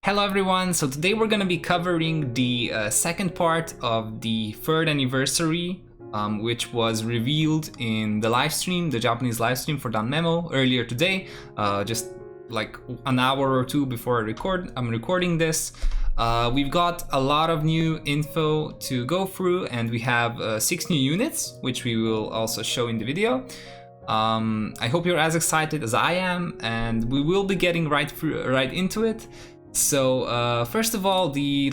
Hello everyone, so today we're going to be covering the second part of the third anniversary, which was revealed in the live stream, the Japanese live stream for DanMemo earlier today, just like an hour or two before I'm recording this. We've got a lot of new info to go through, and we have 6 new units, which we will also show in the video. I hope you're as excited as I am, and we will be getting right into it. So first of all, the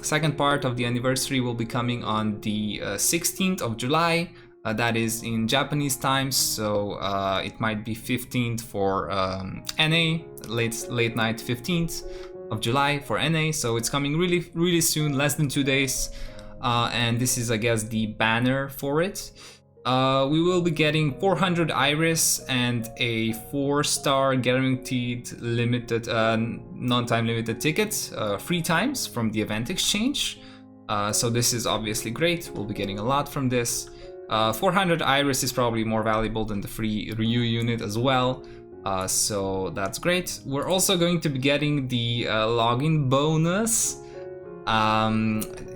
second part of the anniversary will be coming on the 16th of July. That is in Japanese time, so it might be 15th for NA, late night 15th of July for NA. So it's coming really soon, less than 2 days, and this is, I guess, the banner for it. We will be getting 400 Iris and a 4-star guaranteed limited, non-time limited tickets 3 times from the event exchange. So this is obviously great. We'll be getting a lot from this. 400 Iris is probably more valuable than the free Ryu unit as well. So that's great. We're also going to be getting the login bonus.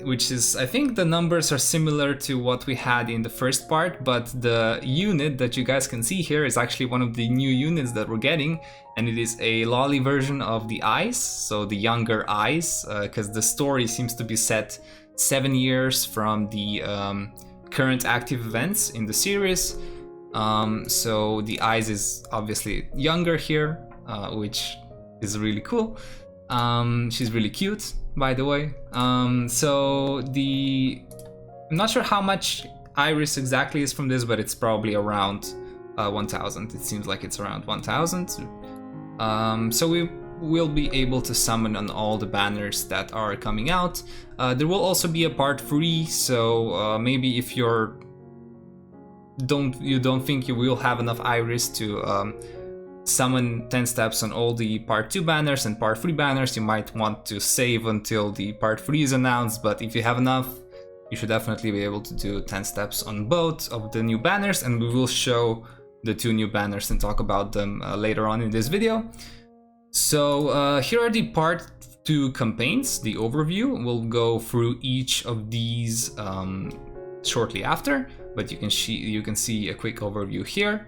Which is, I think the numbers are similar to what we had in the first part, but the unit that you guys can see here is actually one of the new units that we're getting, and it is a lolly version of the Eyes, so the younger Eyes, because the story seems to be set 7 years from the current active events in the series. So the Eyes is obviously younger here, which is really cool. She's really cute, by the way. I'm not sure how much Iris exactly is from this, but it's probably around 1000. It seems like it's around 1000. So we will be able to summon on all the banners that are coming out. There will also be a part 3, so maybe if you don't think you will have enough Iris to summon 10 steps on all the part 2 banners and part 3 banners, you might want to save until the part 3 is announced, but if you have enough, you should definitely be able to do 10 steps on both of the new banners, and we will show the 2 new banners and talk about them later on in this video. So here are the part 2 campaigns, the overview. We'll go through each of these shortly after, but you can see a quick overview here.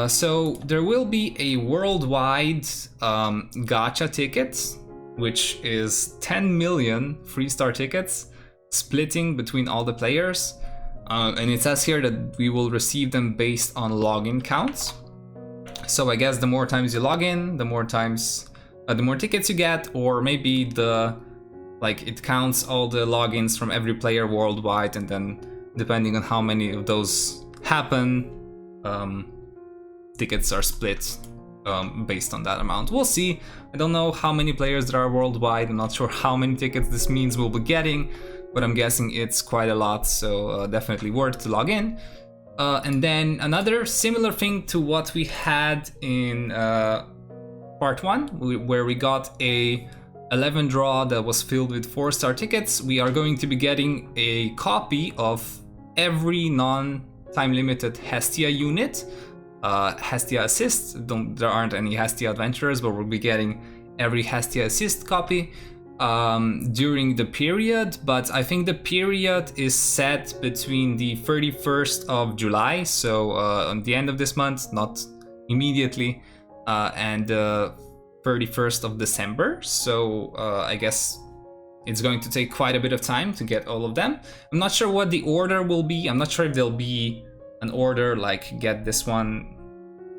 So there will be a worldwide Gacha Ticket, which is 10 million 3-star tickets splitting between all the players. And it says here that we will receive them based on login counts. So I guess the more times you log in, the more tickets you get, or maybe it counts all the logins from every player worldwide, and then depending on how many of those happen, tickets are split based on that amount. We'll see. I don't know how many players there are worldwide. I'm not sure how many tickets this means we'll be getting, but I'm guessing it's quite a lot, so definitely worth to log in. And then another similar thing to what we had in part 1, where we got a 11 draw that was filled with 4-star tickets. We are going to be getting a copy of every non-time limited Hastia unit. Hastia Assist, there aren't any Hastia Adventurers, but we'll be getting every Hastia Assist copy during the period, but I think the period is set between the 31st of July, so on the end of this month, not immediately, and the 31st of December, so I guess it's going to take quite a bit of time to get all of them. I'm not sure what the order will be. I'm not sure if there'll be an order like get this one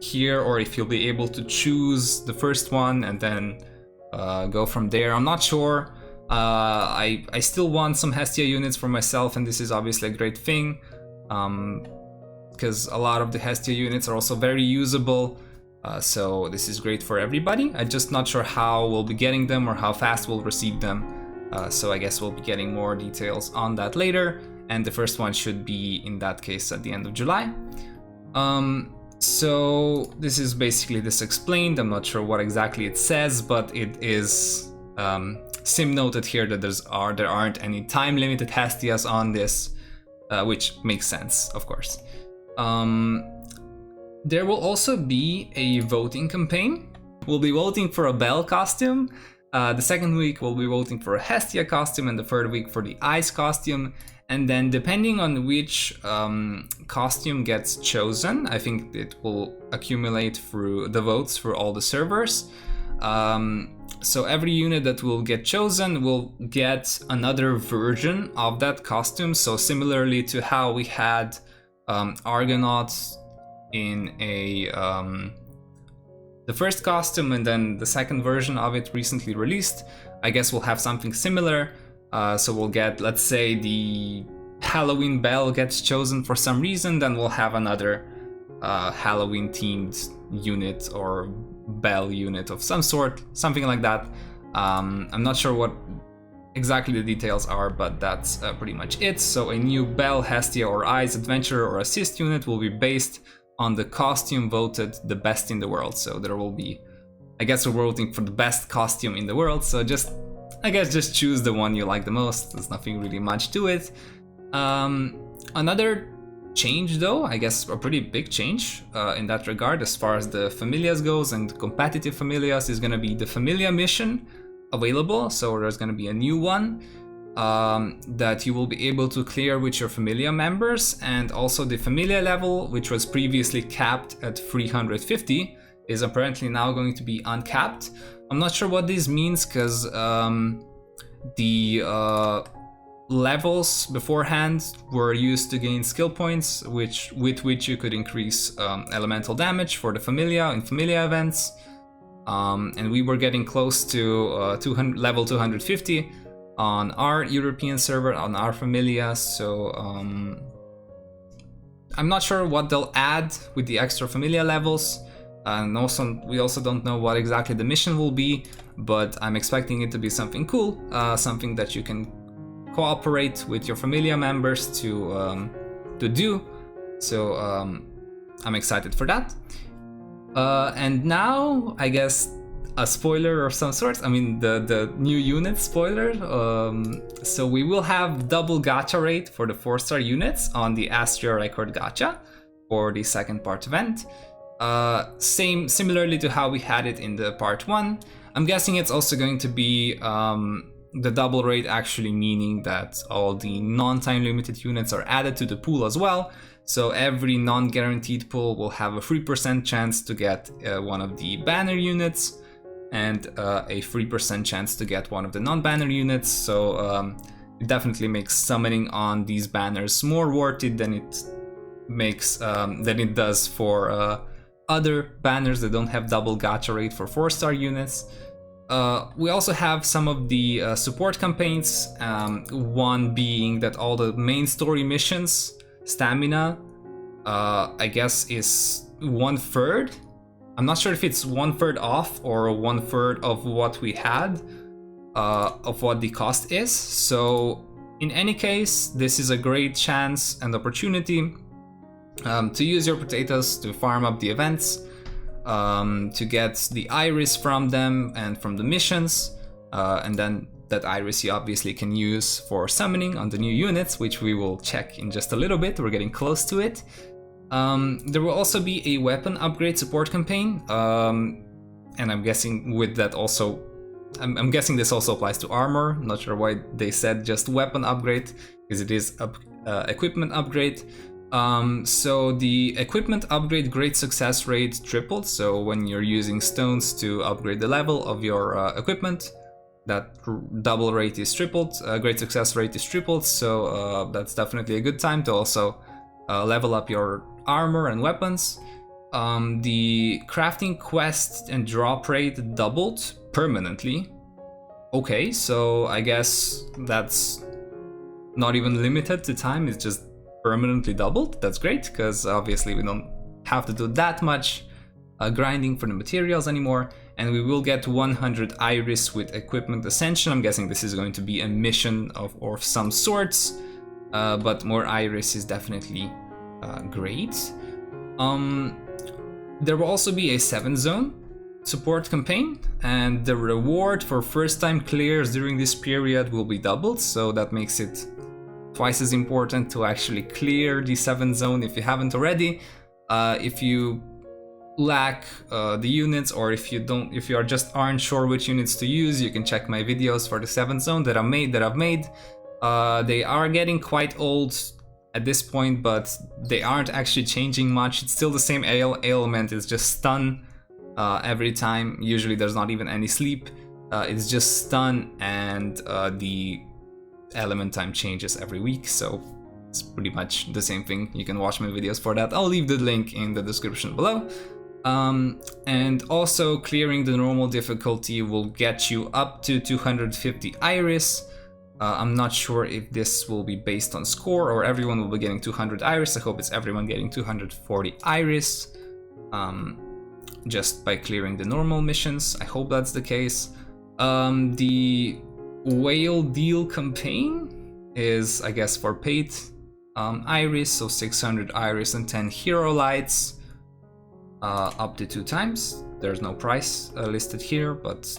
here, or if you'll be able to choose the first one and then go from there. I'm not sure. I still want some Hastia units for myself, and this is obviously a great thing because a lot of the Hastia units are also very usable, so this is great for everybody. I'm just not sure how we'll be getting them or how fast we'll receive them, so I guess we'll be getting more details on that later. And the first one should be, in that case, at the end of July. So this is basically this explained. I'm not sure what exactly it says, but it is sim noted here that there aren't any time limited Hastias on this, which makes sense, of course. There will also be a voting campaign. We'll be voting for a Belle costume. The second week we'll be voting for a Hastia costume, and the third week for the Ice costume. And then depending on which costume gets chosen, I think it will accumulate through the votes for all the servers. So every unit that will get chosen will get another version of that costume. So similarly to how we had Argonauts in the first costume and then the second version of it recently released, I guess we'll have something similar. So we'll get, let's say, the Halloween Belle gets chosen for some reason, then we'll have another Halloween themed unit or Belle unit of some sort, something like that. I'm not sure what exactly the details are, but that's pretty much it. So a new Belle, Hastia, or Eyes Adventurer or Assist unit will be based on the costume voted the best in the world. So there will be, I guess we're voting for the best costume in the world, so just choose the one you like the most. There's nothing really much to it. Another change though, I guess a pretty big change in that regard as far as the Familias goes and competitive Familias, is going to be the Familia mission available. So there's going to be a new one that you will be able to clear with your Familia members, and also the Familia level, which was previously capped at 350, is apparently now going to be uncapped. I'm not sure what this means, because the levels beforehand were used to gain skill points, with which you could increase elemental damage for the Familia in Familia events. And we were getting close to level 250 on our European server, on our Familia, so I'm not sure what they'll add with the extra Familia levels. And also, we also don't know what exactly the mission will be, but I'm expecting it to be something cool, something that you can cooperate with your Familia members to do. So I'm excited for that. And now, I guess, a spoiler of some sort. I mean, the new unit spoiler. So we will have double gacha rate for the 4-star units on the Astria Record gacha for the second part event. Similarly to how we had it in the part 1. I'm guessing it's also going to be the double rate, actually meaning that all the non-time limited units are added to the pool as well. So every non-guaranteed pool will have a 3% chance to get one of the banner units, and a 3% chance to get one of the non-banner units. So it definitely makes summoning on these banners more worth it than it does for other banners that don't have double gacha rate for 4-star units. We also have some of the support campaigns, one being that all the main story missions, stamina, I guess is 1/3. I'm not sure if it's 1/3 off or 1/3 of what we had, of what the cost is. So in any case, this is a great chance and opportunity to use your potatoes to farm up the events, to get the iris from them and from the missions, and then that iris you obviously can use for summoning on the new units, which we will check in just a little bit. We're getting close to it. There will also be a weapon upgrade support campaign, and I'm guessing with that also, I'm guessing this also applies to armor. I'm not sure why they said just weapon upgrade, because it is equipment upgrade. So the equipment upgrade great success rate tripled. So when you're using stones to upgrade the level of your equipment, that double rate is tripled, great success rate is tripled. So that's definitely a good time to also level up your armor and weapons. The crafting quest and drop rate doubled permanently. Okay, so I guess that's not even limited to time, it's just permanently doubled. That's great, because obviously we don't have to do that much grinding for the materials anymore. And we will get 100 iris with equipment ascension. I'm guessing this is going to be a mission of some sorts, but more iris is definitely great. There will also be a 7-zone support campaign, and the reward for first time clears during this period will be doubled, so that makes it twice as important to actually clear the 7th zone if you haven't already. If you lack the units, or if you aren't sure which units to use, you can check my videos for the 7th zone that I've made. They are getting quite old at this point, but they aren't actually changing much. It's still the same ailment, it's just stun every time. Usually there's not even any sleep, it's just stun, and the element time changes every week, so it's pretty much the same thing. You can watch my videos for that. I'll leave the link in the description below. And also clearing the normal difficulty will get you up to 250 iris. I'm not sure if this will be based on score or everyone will be getting 200 iris. I hope it's everyone getting 240 iris just by clearing the normal missions. I hope that's the case. The whale deal campaign is, I guess, for paid iris, so 600 iris and 10 hero lights up to 2 times. There's no price listed here, but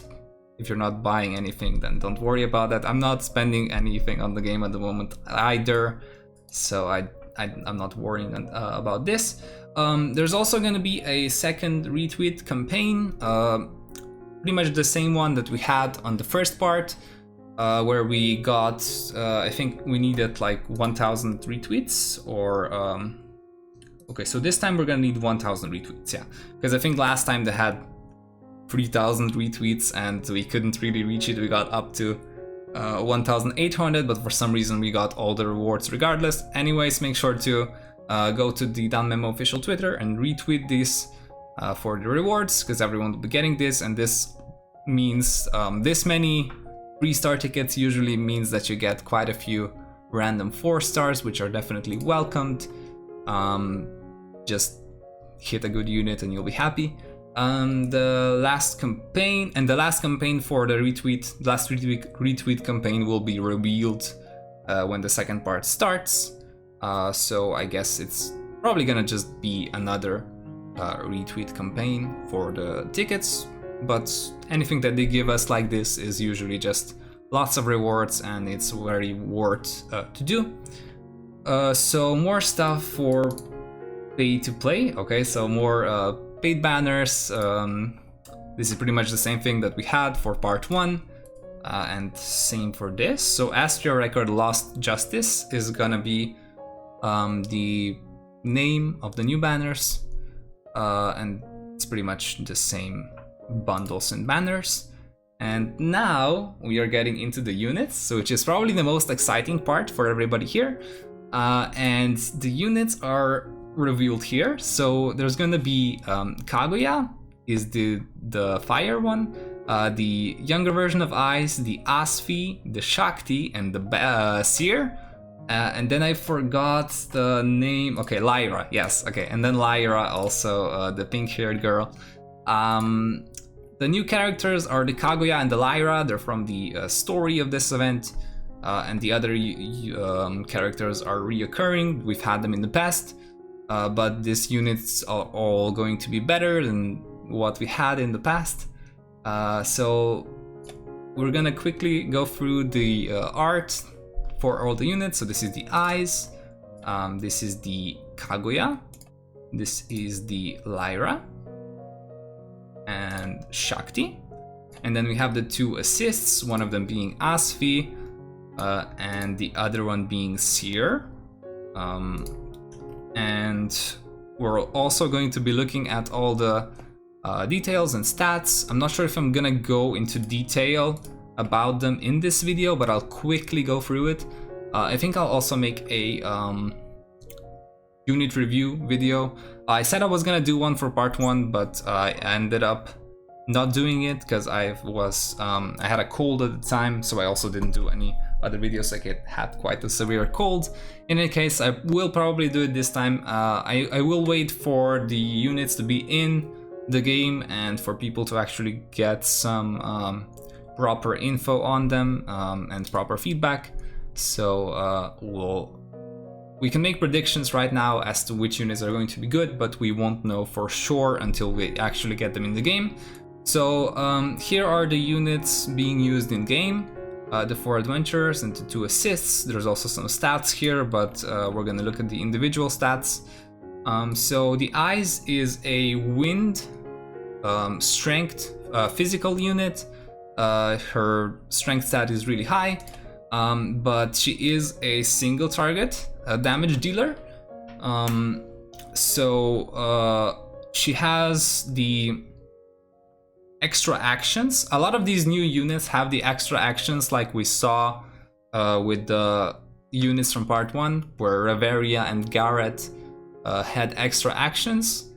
if you're not buying anything, then don't worry about that. I'm not spending anything on the game at the moment either, so I'm not worrying about this. There's also going to be a second retweet campaign, pretty much the same one that we had on the first part, where we got, I think we needed like 1000 retweets, or okay, so this time we're gonna need 1000 retweets, yeah, because I think last time they had 3000 retweets and we couldn't really reach it. We got up to 1800, but for some reason we got all the rewards regardless. Anyways, make sure to go to the DanMemo official Twitter and retweet this for the rewards, because everyone will be getting this, and this means this many 3-star tickets usually means that you get quite a few random 4 stars, which are definitely welcomed. Just hit a good unit and you'll be happy. The last campaign for the retweet campaign will be revealed when the second part starts. So I guess it's probably gonna just be another retweet campaign for the tickets, but anything that they give us like this is usually just lots of rewards, and it's very worth to do. So more stuff for pay to play. Okay, so more paid banners. This is pretty much the same thing that we had for part 1, and same for this. So Hastia Record Lost Justice is gonna be the name of the new banners, and it's pretty much the same bundles and banners. And now we are getting into the units, so which is probably the most exciting part for everybody here. And the units are revealed here. So there's gonna be Kaguya is the fire one, the younger version of Ice, the Asfi, the Shakti, and the Seer. And then I forgot the name. Okay, Lyra. Yes. Okay, and then Lyra also, the pink-haired girl. The new characters are the Kaguya and the Lyra. They're from the story of this event, and the other characters are reoccurring. We've had them in the past, but these units are all going to be better than what we had in the past. So we're gonna quickly go through the art for all the units. So this is the eyes, this is the Kaguya, this is the Lyra and Shakti, and then we have the 2 assists, one of them being Asfi, and the other one being Seer. And we're also going to be looking at all the details and stats. I'm not sure if I'm gonna go into detail about them in this video, but I'll quickly go through it. I think I'll also make a unit review video. I said I was gonna do one for part 1, but I ended up not doing it because I had a cold at the time, so I also didn't do any other videos. Like, it had quite a severe cold. In any case, I will probably do it this time. I will wait for the units to be in the game and for people to actually get some proper info on them and proper feedback. So we can make predictions right now as to which units are going to be good, but we won't know for sure until we actually get them in the game. So here are the units being used in game, the 4 adventurers and the 2 assists. There's also some stats here, but we're gonna look at the individual stats. So the Eyes is a wind strength physical unit. Her strength stat is really high, but she is a single target damage dealer. She has the extra actions. A lot of these new units have the extra actions, like we saw with the units from part 1, where Reveria and Garrett had extra actions.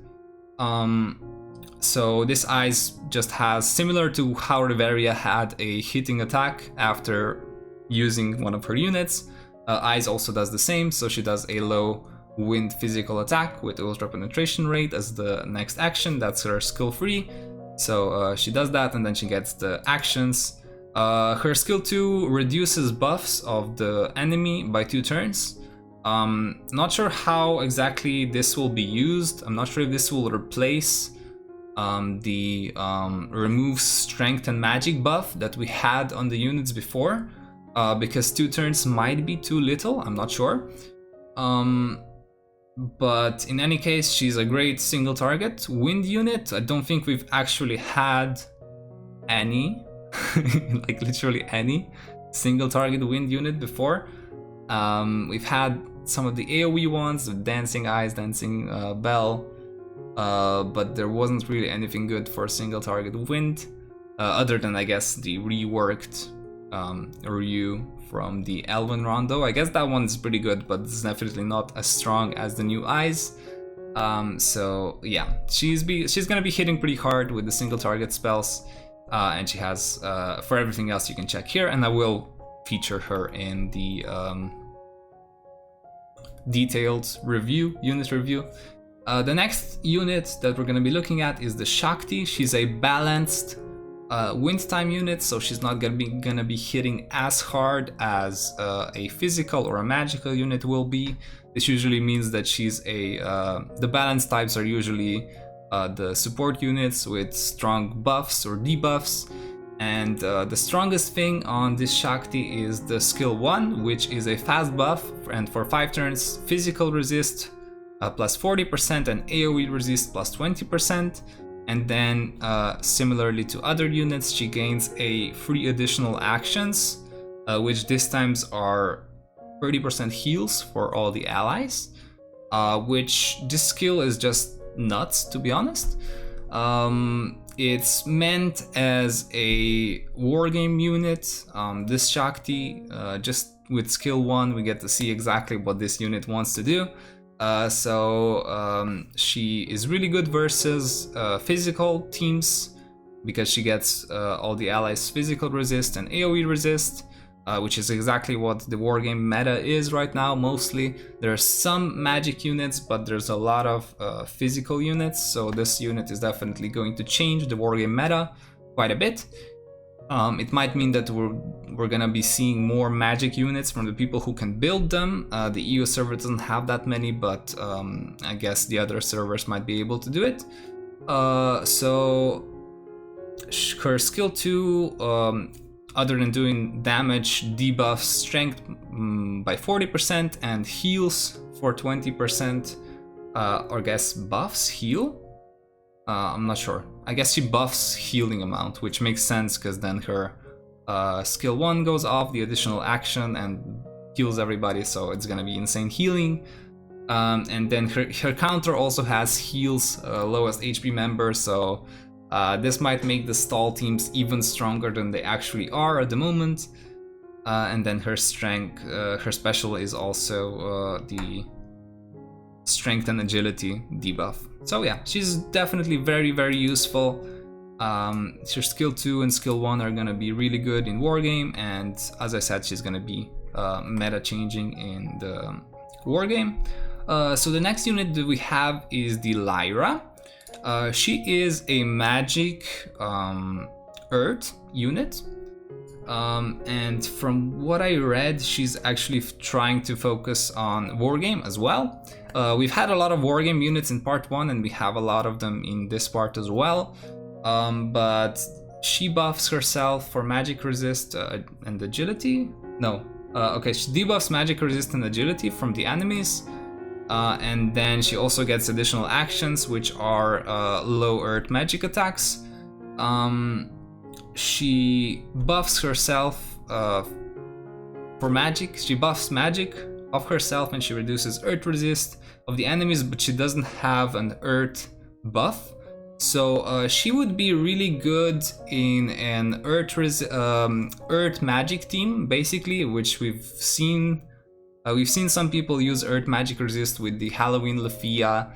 So this Eyes just has, similar to how Reveria had a hitting attack after using one of her units, Eyes also does the same. So she does a low wind physical attack with ultra penetration rate as the next action. That's her skill 3. So she does that, and then she gets the actions. Her skill 2 reduces buffs of the enemy by 2 turns. Not sure how exactly this will be used. I'm not sure if this will replace the remove strength and magic buff that we had on the units before, because 2 turns might be too little. I'm not sure. But in any case, she's a great single target wind unit. I don't think we've actually had any, like literally any single target wind unit before. We've had some of the AoE ones, the Dancing Eyes, Dancing Bell, but there wasn't really anything good for single target wind, other than, I guess, the reworked Ryu from the Elven Rondo. I guess that one's pretty good, but it's definitely not as strong as the new Eyes. So yeah, she's gonna be hitting pretty hard with the single target spells, and she has for everything else you can check here, and I will feature her in the detailed review, unit review. The next unit that we're gonna be looking at is the Shakti. She's a balanced wind time unit, so she's not gonna be hitting as hard as a physical or a magical unit will be. This usually means that she's the balance types are usually the support units with strong buffs or debuffs, and the strongest thing on this Shakti is the skill 1, which is a fast buff, and for 5 turns physical resist plus 40% and AoE resist plus 20%. And then, similarly to other units, she gains a 3 additional actions, which this times are 30% heals for all the allies, which this skill is just nuts, to be honest. It's meant as a wargame unit. This Shakti, just with skill 1, we get to see exactly what this unit wants to do. She is really good versus physical teams, because she gets all the allies physical resist and AoE resist, which is exactly what the wargame meta is right now. Mostly there are some magic units, but there's a lot of physical units, so this unit is definitely going to change the wargame meta quite a bit. It might mean that we're gonna be seeing more magic units from the people who can build them. The EU server doesn't have that many, but I guess the other servers might be able to do it. So her skill 2, other than doing damage, debuffs strength by 40% and heals for 20%, or I guess buffs heal? I'm not sure. I guess she buffs healing amount, which makes sense because then her skill 1 goes off the additional action and heals everybody, so it's gonna be insane healing. And then her counter also has heals lowest HP member, so this might make the stall teams even stronger than they actually are at the moment. And then her strength, her special is also the strength and agility debuff. So yeah, she's definitely very, very useful. Her skill 2 and skill 1 are gonna be really good in wargame, and as I said, she's gonna be meta changing in the wargame. So the next unit that we have is the Lyra. She is a magic earth unit. And from what I read, she's actually trying to focus on wargame as well. We've had a lot of wargame units in part 1, and we have a lot of them in this part as well. But she buffs herself for magic resist and agility. No, okay, she debuffs magic resist and agility from the enemies. And then she also gets additional actions, which are low earth magic attacks. She buffs herself for magic. She buffs magic of herself and she reduces earth resist of the enemies, but she doesn't have an earth buff. So she would be really good in an earth magic team, basically, which we've seen. We've seen some people use earth magic resist with the Halloween Lafia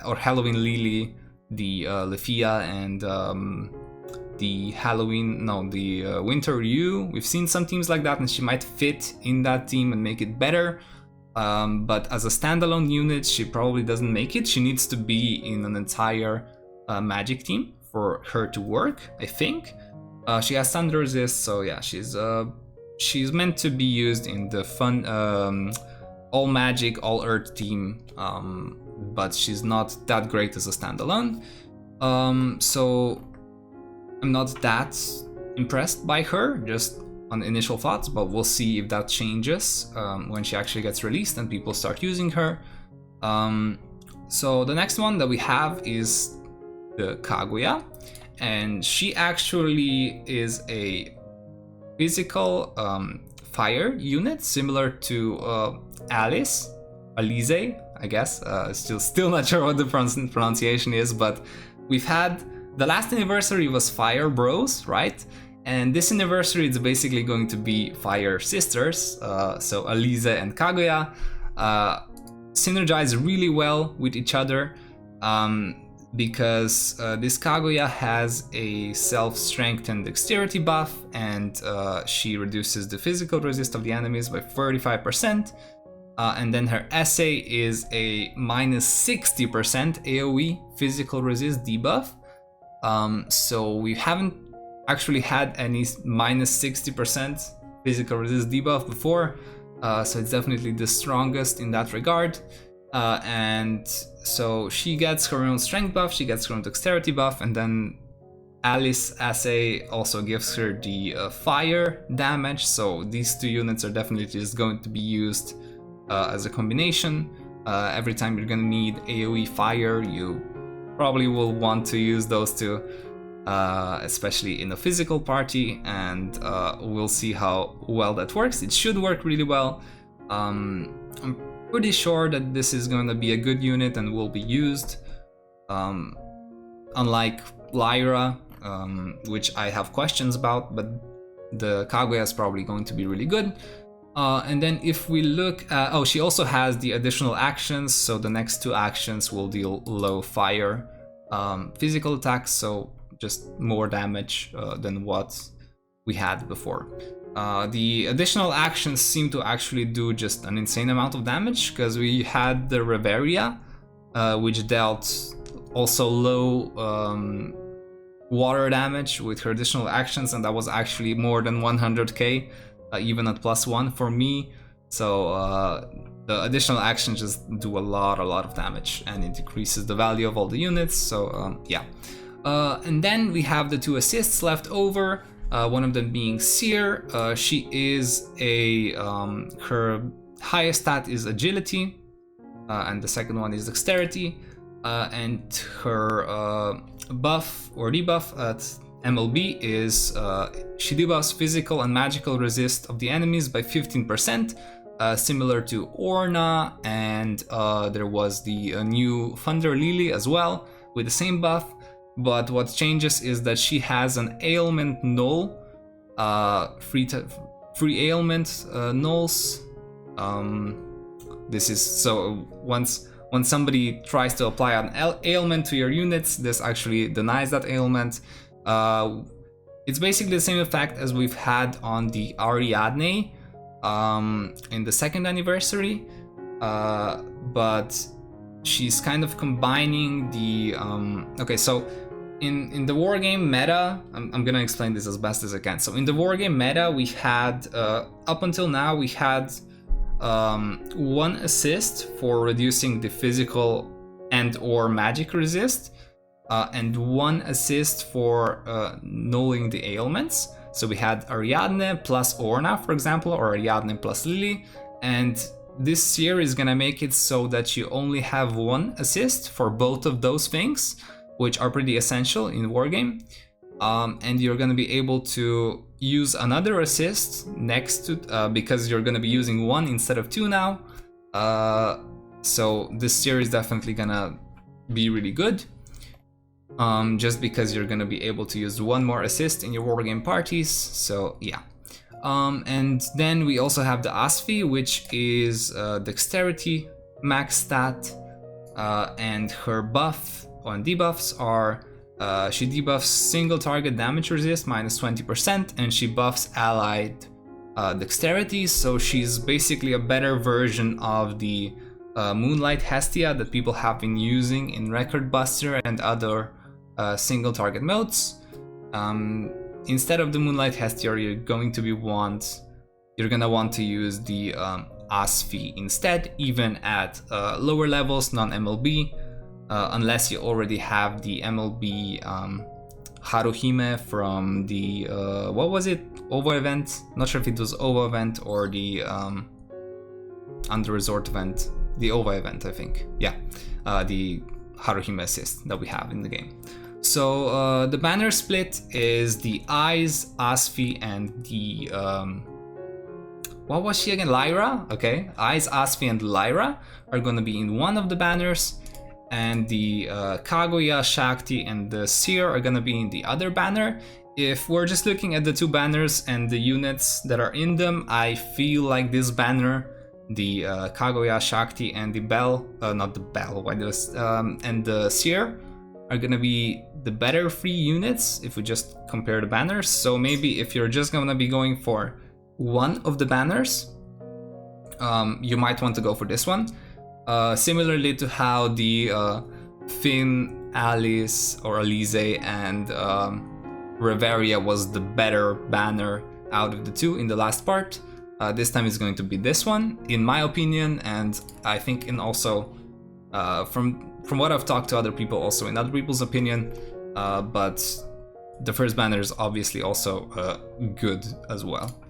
or Halloween Lily, the Lafia, and the Winter Ryu. We've seen some teams like that, and she might fit in that team and make it better. But as a standalone unit, she probably doesn't make it. She needs to be in an entire magic team for her to work, I think. She has thunder resist, so yeah, she's meant to be used in the fun all magic, all earth team, but she's not that great as a standalone. So I'm not that impressed by her, just on initial thoughts, but we'll see if that changes when she actually gets released and people start using her. So the next one that we have is the Kaguya, and she actually is a physical fire unit similar to Alice, I guess. Still not sure what the pronunciation is, but we've had the last anniversary was Fire Bros, right? And this anniversary it's basically going to be Fire Sisters, so Alize and Kaguya synergize really well with each other. Because this Kaguya has a self-strength and dexterity buff, and she reduces the physical resist of the enemies by 35%. And then her essay is a minus 60% AoE physical resist debuff. So we haven't actually had any minus 60% physical resist debuff before. So it's definitely the strongest in that regard. And so she gets her own strength buff, she gets her own dexterity buff, and then Alice Assay also gives her the fire damage. So these two units are definitely just going to be used as a combination. Every time you're gonna need AoE fire, you probably will want to use those two, especially in a physical party, and we'll see how well that works. It should work really well. I'm pretty sure that this is going to be a good unit and will be used. Unlike Lyra, which I have questions about, but the Kaguya is probably going to be really good. And then if we look at, she also has the additional actions, so the next two actions will deal low fire physical attacks, so just more damage than what we had before. The additional actions seem to actually do just an insane amount of damage, because we had the Reveria, which dealt also low water damage with her additional actions, and that was actually more than 100k, even at +1 for me. So the additional actions just do a lot of damage, and it decreases the value of all the units. So yeah. And then we have the two assists left over. One of them being Seer. She is her highest stat is agility, and the second one is dexterity. And her buff or debuff at MLB is she debuffs physical and magical resist of the enemies by 15%, similar to Orna, and there was the new Thunder Lily as well with the same buff. But what changes is that she has an ailment null, free ailment nulls. This is so once somebody tries to apply an ailment to your units, this actually denies that ailment. It's basically the same effect as we've had on the Ariadne in the second anniversary, but she's kind of combining the okay, so in the wargame meta, I'm gonna explain this as best as I can. So in the wargame meta, we had up until now we had one assist for reducing the physical and or magic resist, and one assist for nulling the ailments. So we had Ariadne plus Orna, for example, or Ariadne plus Lily, and this seer is gonna make it so that you only have one assist for both of those things, which are pretty essential in Wargame. And you're gonna be able to use another assist next to, because you're gonna be using one instead of two now. So this seer is definitely gonna be really good. Just because you're gonna be able to use one more assist in your Wargame parties, so yeah. And then we also have the Asfi, which is Dexterity max stat, and her buff and debuffs are she debuffs single target damage resist minus 20%, and she buffs allied Dexterity, so she's basically a better version of the Moonlight Hastia that people have been using in Record Buster and other single target modes. Instead of the Moonlight Hastia, you're gonna want to use the Asfi instead, even at lower levels, non-MLB, unless you already have the MLB Haruhime from the what was it? OVA event? Not sure if it was OVA event or the Under Resort event. The OVA event, I think. Yeah, the Haruhime assist that we have in the game. So the banner split is the Eyes, Asfi, and the what was she again? Lyra. Okay, Eyes, Asfi, and Lyra are gonna be in one of the banners, and the Kaguya, Shakti, and the Seer are gonna be in the other banner. If we're just looking at the two banners and the units that are in them, I feel like this banner, the Kaguya, Shakti, and the Bell, not the Bell, why this, and the Seer are gonna be the better free units if we just compare the banners. So maybe if you're just gonna be going for one of the banners, you might want to go for this one. Similarly to how the Finn, Alice, or Alize, and Reveria was the better banner out of the two in the last part. This time it's going to be this one, in my opinion, and I think in also from what I've talked to other people, also in other people's opinion, but the first banner is obviously also good as well.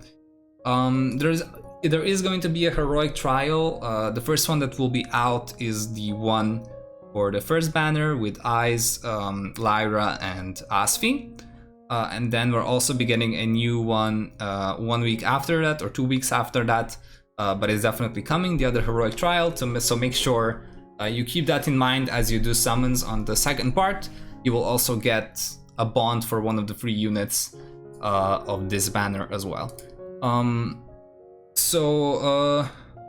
There is going to be a heroic trial. The first one that will be out is the one for the first banner with Eyes, Lyra, and Asfi. And then we're also be getting a new one 1 week after that, or 2 weeks after that, but it's definitely coming, the other heroic trial. So make sure you keep that in mind as you do summons on the second part. You will also get a bond for one of the free units of this banner as well.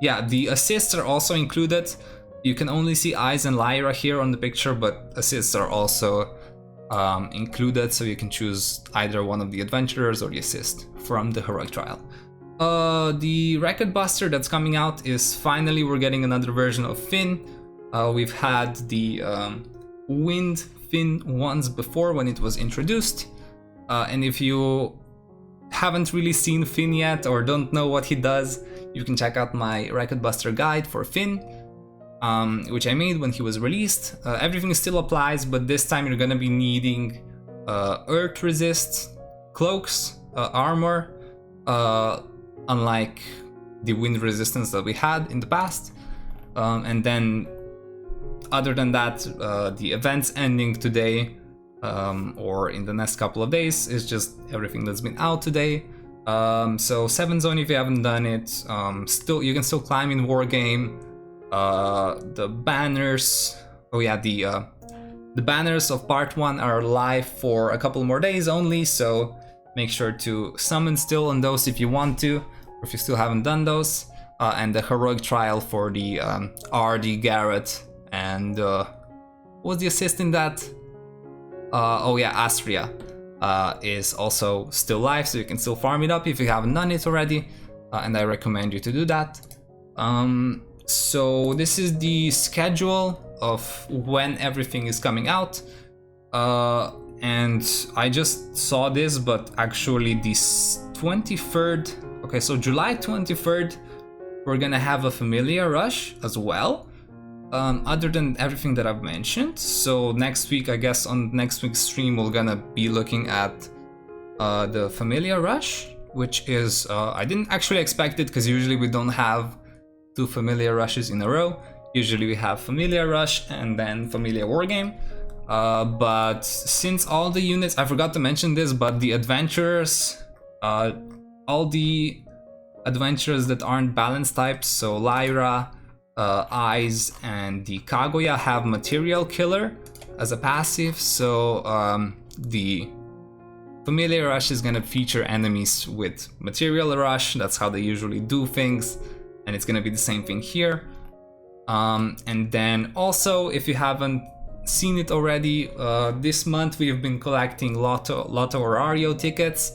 Yeah, the assists are also included. You can only see Eyes and Lyra here on the picture, but assists are also included, so you can choose either one of the adventurers or the assist from the heroic trial. The Record Buster that's coming out is finally we're getting another version of Finn. We've had the Wind Finn once before when it was introduced, and if you haven't really seen Finn yet or don't know what he does, you can check out my Record Buster guide for Finn, which I made when he was released. Everything still applies, but this time you're gonna be needing Earth Resist, Cloaks, Armor, unlike the Wind Resistance that we had in the past. And then, other than that, the events ending today or in the next couple of days is just everything that's been out today. So 7 Zone, if you haven't done it, you can still climb in Wargame. The banners, the banners of part 1 are live for a couple more days only, so make sure to summon still on those if you want to, or if you still haven't done those. And the heroic trial for the RD Garrett and what's the assist in that? Astria is also still live, so you can still farm it up if you haven't done it already, and I recommend you to do that. So this is the schedule of when everything is coming out, and I just saw this, but actually this 23rd, okay, so July 23rd, we're gonna have a Familiar Rush as well, other than everything that I've mentioned. So next week, I guess on next week's stream, we're gonna be looking at the Familiar Rush, which is, I didn't actually expect it, because usually we don't have 2 Familiar rushes in a row. Usually we have Familiar rush and then Familiar wargame. But since all the units, I forgot to mention this, but the adventurers, all the adventurers that aren't balance types, so Lyra, Eyes, and the Kaguya have Material Killer as a passive, so the Familiar Rush is gonna feature enemies with Material Rush. That's how they usually do things, and it's gonna be the same thing here. And then also, if you haven't seen it already, this month we've been collecting Lotto Horario tickets.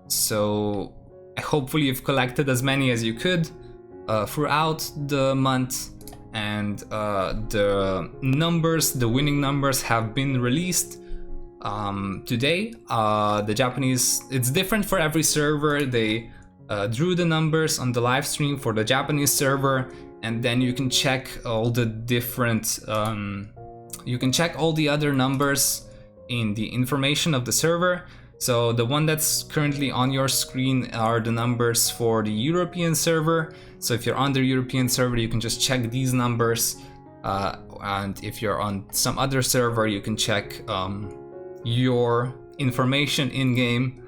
So hopefully you've collected as many as you could throughout the month, and the numbers, the winning numbers have been released today. The Japanese, it's different for every server. They drew the numbers on the live stream for the Japanese server, and then you can check all the different, you can check all the other numbers in the information of the server. So the one that's currently on your screen are the numbers for the European server. So if you're on the European server, you can just check these numbers. And if you're on some other server, you can check your information in-game.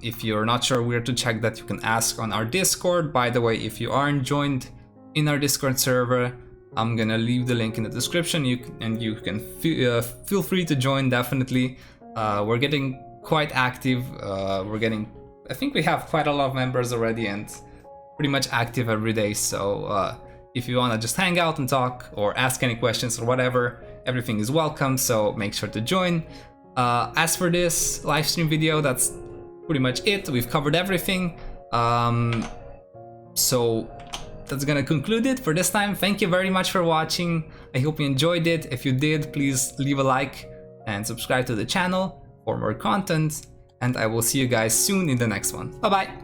If you're not sure where to check that, you can ask on our Discord. By the way, if you aren't joined in our Discord server, I'm gonna leave the link in the description. You can feel free to join, definitely. We're getting quite active. I think we have quite a lot of members already and pretty much active every day. So if you wanna just hang out and talk or ask any questions or whatever, everything is welcome, so make sure to join. As for this live stream video, that's pretty much it. We've covered everything. So that's gonna conclude it for this time. Thank you very much for watching. I hope you enjoyed it. If you did, please leave a like and subscribe to the channel for more content, and I will see you guys soon in the next one. Bye bye.